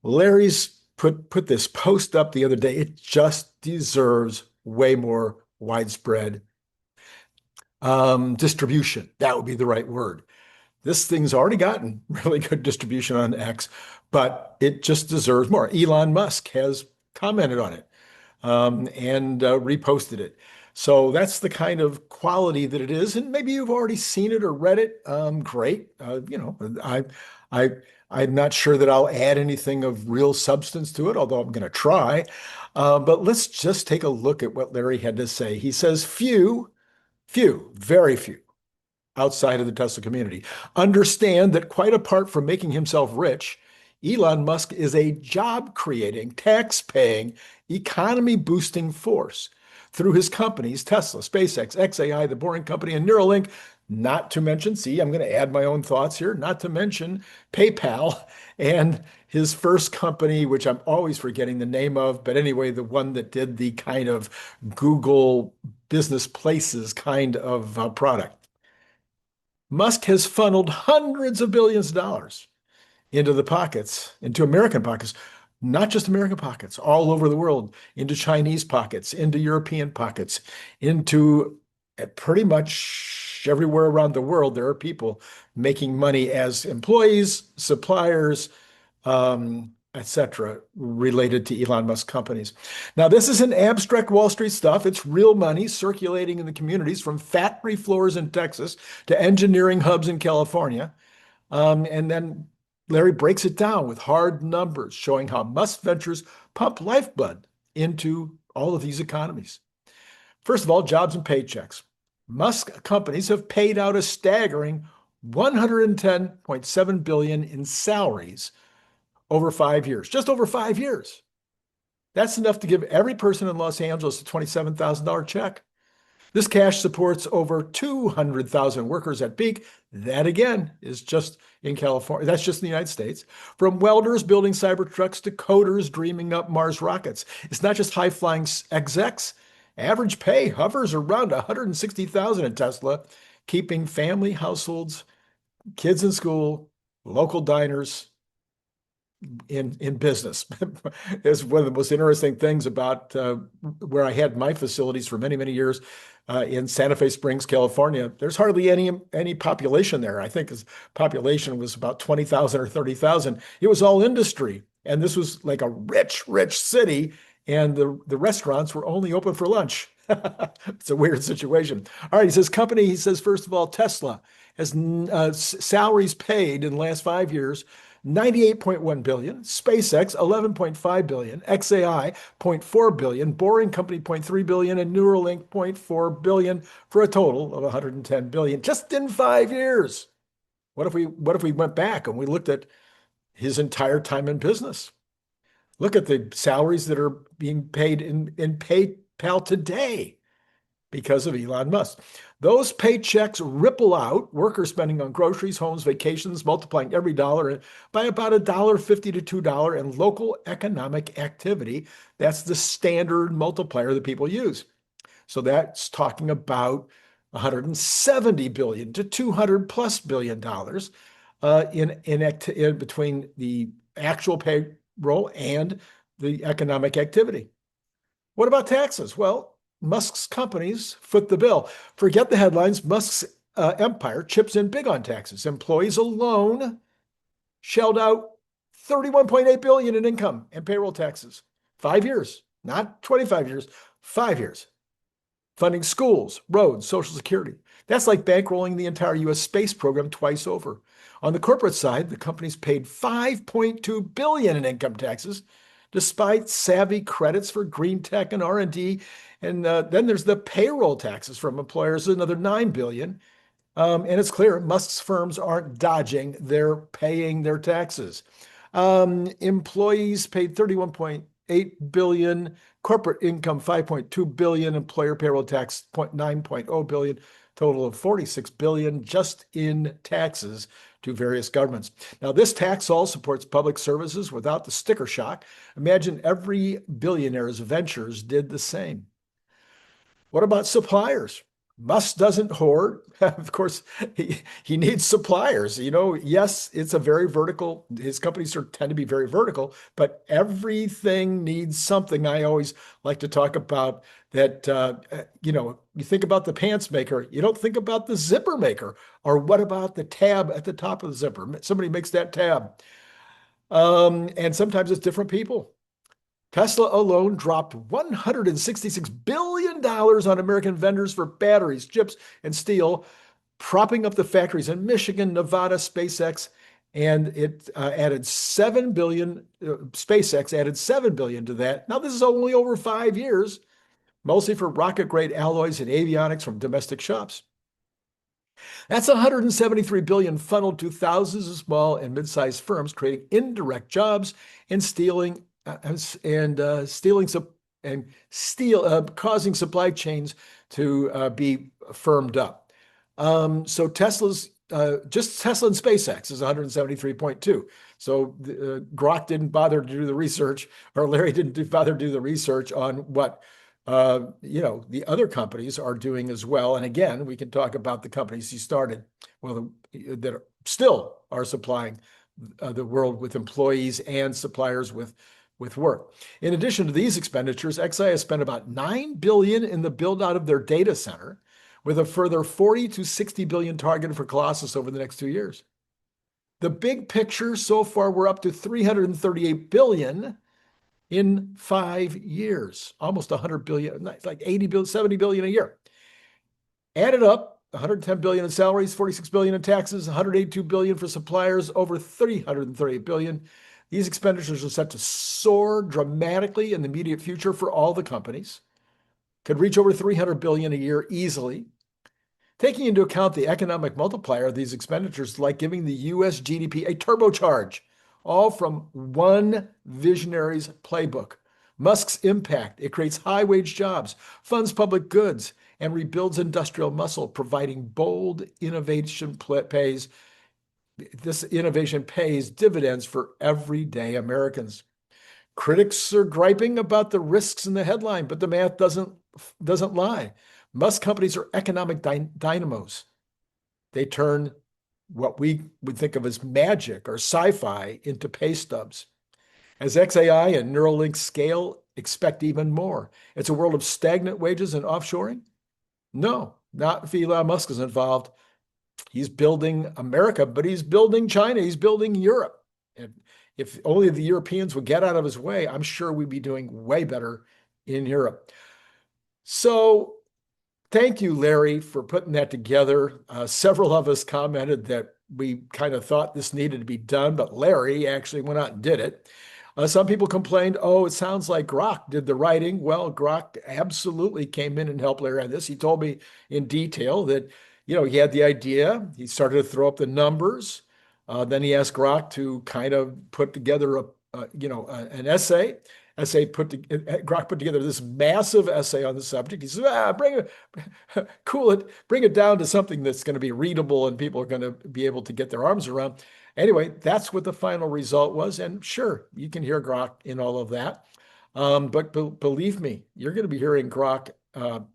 Larry's put this post up the other day. It just deserves way more widespread distribution. That would be the right word. This thing's already gotten really good distribution on X, but it just deserves more. Elon Musk has commented on it and reposted it. So that's the kind of quality that it is. And maybe you've already seen it or read it. Great. I, I'm not sure that I'll add anything of real substance to it, although I'm going to try. But let's just take a look at what Larry had to say. He says, very few outside of the Tesla community understand that quite apart from making himself rich, Elon Musk is a job-creating, tax-paying, economy-boosting force through his companies, Tesla, SpaceX, xAI, The Boring Company, and Neuralink, not to mention, see, I'm going to add my own thoughts here, not to mention PayPal and his first company, which I'm always forgetting the name of, but anyway, the one that did the kind of Google business places kind of product. Musk has funneled hundreds of billions of dollars into the pockets, into American pockets, not just American pockets, all over the world, into Chinese pockets, into European pockets, into pretty much everywhere around the world. There are people making money as employees, suppliers, etc., related to Elon Musk companies. Now, this isn't abstract Wall Street stuff. It's real money circulating in the communities from factory floors in Texas to engineering hubs in California. And then Larry breaks it down with hard numbers showing how Musk Ventures pump lifeblood into all of these economies. First of all, jobs and paychecks. Musk companies have paid out a staggering $110.7 billion in salaries over 5 years, just over 5 years. That's enough to give every person in Los Angeles a $27,000 check. This cash supports over 200,000 workers at peak. That again is just in California. That's just in the United States. From welders building Cybertrucks to coders dreaming up Mars rockets. It's not just high-flying execs. Average pay hovers around 160,000 in Tesla, keeping family households, kids in school, local diners in business. It's one of the most interesting things about where I had my facilities for many, many years in Santa Fe Springs, California. There's hardly any population there. I think his population was about 20,000 or 30,000. It was all industry. And this was like a rich, rich city. And the restaurants were only open for lunch. It's a weird situation. All right, he says, first of all, Tesla has salaries paid in the last 5 years, $98.1 billion, SpaceX, $11.5 billion, xAI, $0.4 billion, Boring Company, $0.3 billion, and Neuralink, $0.4 billion, for a total of $110 billion, just in 5 years. What if we went back and we looked at his entire time in business? Look at the salaries that are being paid in PayPal today because of Elon Musk. Those paychecks ripple out, worker spending on groceries, homes, vacations, multiplying every dollar by about $1.50 to $2 in local economic activity. That's the standard multiplier that people use. So that's talking about $170 billion to $200+ billion in between the actual payroll and the economic activity. What about taxes? Well, Musk's companies foot the bill. Forget the headlines. Musk's empire chips in big on taxes. Employees alone shelled out $31.8 billion in income and payroll taxes. 5 years, not 25 years, 5 years. Funding schools, roads, Social Security. That's like bankrolling the entire U.S. space program twice over. On the corporate side, the companies paid $5.2 billion in income taxes, despite savvy credits for green tech and R&D. And then there's the payroll taxes from employers, another $9 billion. And it's clear Musk's firms aren't dodging, they're paying their taxes. Employees paid $31.8 billion, corporate income $5.2 billion, employer payroll tax $9.0 billion, total of $46 billion just in taxes to various governments. Now, this tax all supports public services without the sticker shock. Imagine every billionaire's ventures did the same. What about suppliers? Musk doesn't hoard. Of course, he needs suppliers. Yes, it's a very vertical. His companies tend to be very vertical, but everything needs something. I always like to talk about that. You think about the pants maker, you don't think about the zipper maker, or what about the tab at the top of the zipper? Somebody makes that tab, and sometimes it's different people. Tesla alone dropped $166 billion on American vendors for batteries, chips, and steel, propping up the factories in Michigan, Nevada, SpaceX, and it added 7 billion. SpaceX added 7 billion to that. Now, this is only over 5 years, mostly for rocket grade alloys and avionics from domestic shops. That's 173 billion funneled to thousands of small and mid-sized firms, creating indirect jobs and stealing causing supply chains to be firmed up. So just Tesla and SpaceX is 173.2. So Grok didn't bother to do the research, or Larry didn't bother to do the research on what the other companies are doing as well. And again, we can talk about the companies he started, that still are supplying the world with employees and suppliers with work. In addition to these expenditures, Xi has spent about $9 billion in the build out of their data center, with a further 40 to 60 billion targeted for Colossus over the next 2 years. The big picture so far, we're up to 338 billion in 5 years, almost 100 billion, like 80 billion, 70 billion a year. Added up, 110 billion in salaries, 46 billion in taxes, 182 billion for suppliers, over 338 billion. These expenditures are set to soar dramatically in the immediate future for all the companies. Could reach over 300 billion a year easily. Taking into account the economic multiplier of these expenditures, like giving the US GDP a turbocharge, all from one visionary's playbook. Musk's impact: it creates high-wage jobs, funds public goods, and rebuilds industrial muscle, providing bold innovation pays. This innovation pays dividends for everyday Americans. Critics are griping about the risks in the headline, but the math doesn't lie. Musk companies are economic dynamos. They turn what we would think of as magic or sci-fi into pay stubs. As XAI and Neuralink scale, expect even more. It's a world of stagnant wages and offshoring? No, not if Elon Musk is involved. He's building America, but he's building China. He's building Europe. And if only the Europeans would get out of his way, I'm sure we'd be doing way better in Europe. So thank you, Larry, for putting that together. Several of us commented that we kind of thought this needed to be done, but Larry actually went out and did it. Some people complained, oh, it sounds like Grok did the writing. Well, Grok absolutely came in and helped Larry on this. He told me in detail that he had the idea. He started to throw up the numbers. Then he asked Grok to kind of put together an essay. Grok put together this massive essay on the subject. He said, bring it down to something that's going to be readable and people are going to be able to get their arms around. Anyway, that's what the final result was. And sure, you can hear Grok in all of that. But believe me, you're going to be hearing Grok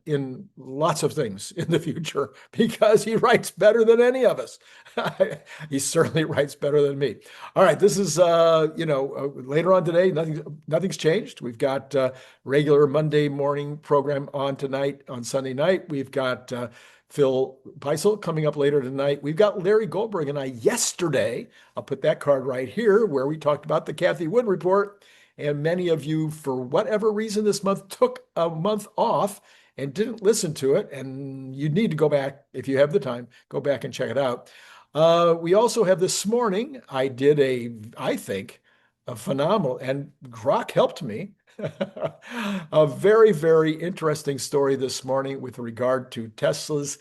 in lots of things in the future, because he writes better than any of us. He certainly writes better than me. All right, this is later on today. Nothing's changed. We've got regular Monday morning program on tonight. On Sunday night, we've got Phil Beisel coming up later tonight. We've got Larry Goldberg and I yesterday. I'll put that card right here, where we talked about the Cathie Wood report. And many of you, for whatever reason this month, took a month off and didn't listen to it. And you need to go back, if you have the time, go back and check it out. We also have this morning, I did I think, a phenomenal, and Grok helped me, a very, very interesting story this morning with regard to Tesla's,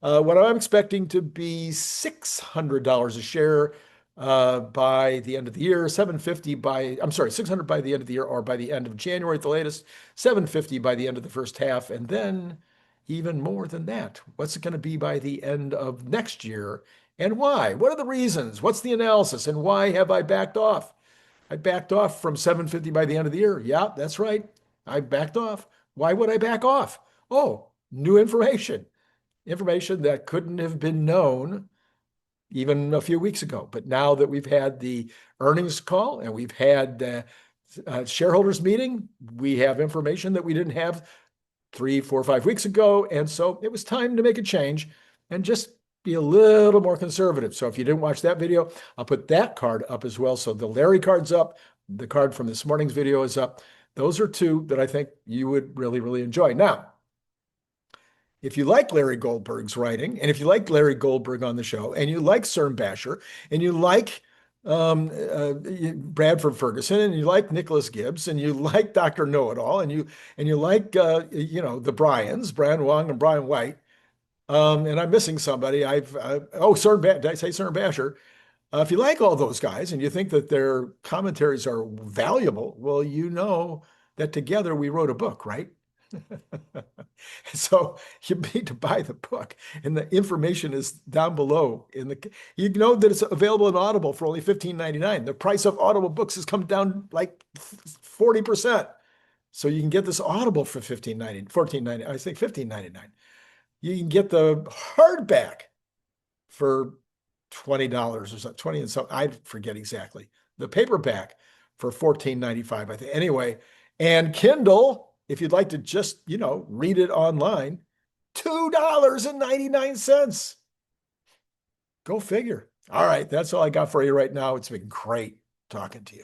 what I'm expecting to be $600 a share by the end of the year, 600 by the end of the year, or by the end of January at the latest, 750 by the end of the first half, and then even more than that. What's it going to be by the end of next year, and why? What are the reasons? What's the analysis, and why have I backed off? I backed off from 750 by the end of the year. Yeah, that's right. I backed off. Why would I back off? Oh, new information. information that couldn't have been known even a few weeks ago. But now that we've had the earnings call and we've had the shareholders meeting, we have information that we didn't have 3, 4, 5 weeks ago. And so it was time to make a change and just be a little more conservative. So if you didn't watch that video, I'll put that card up as well. So the Larry card's up. The card from this morning's video is up. Those are two that I think you would really, really enjoy. Now, if you like Larry Goldberg's writing, and if you like Larry Goldberg on the show, and you like CERN Basher, and you like Bradford Ferguson, and you like Nicholas Gibbs, and you like Dr. Know-It-All, and you like the Bryans, Brian Wang and Brian White, and I'm missing somebody. Did I say CERN Basher? If you like all those guys and you think that their commentaries are valuable, well, you know that together we wrote a book, right? So you need to buy the book, and the information is down below. You know that it's available in Audible for only $15.99. The price of Audible books has come down like 40%. So you can get this Audible for $14.99. I think $15.99. You can get the hardback for $20 or something, 20 and something. I forget exactly. The paperback for $14.95, I think. Anyway, and Kindle, if you'd like to just, read it online, $2.99. Go figure. All right, that's all I got for you right now. It's been great talking to you.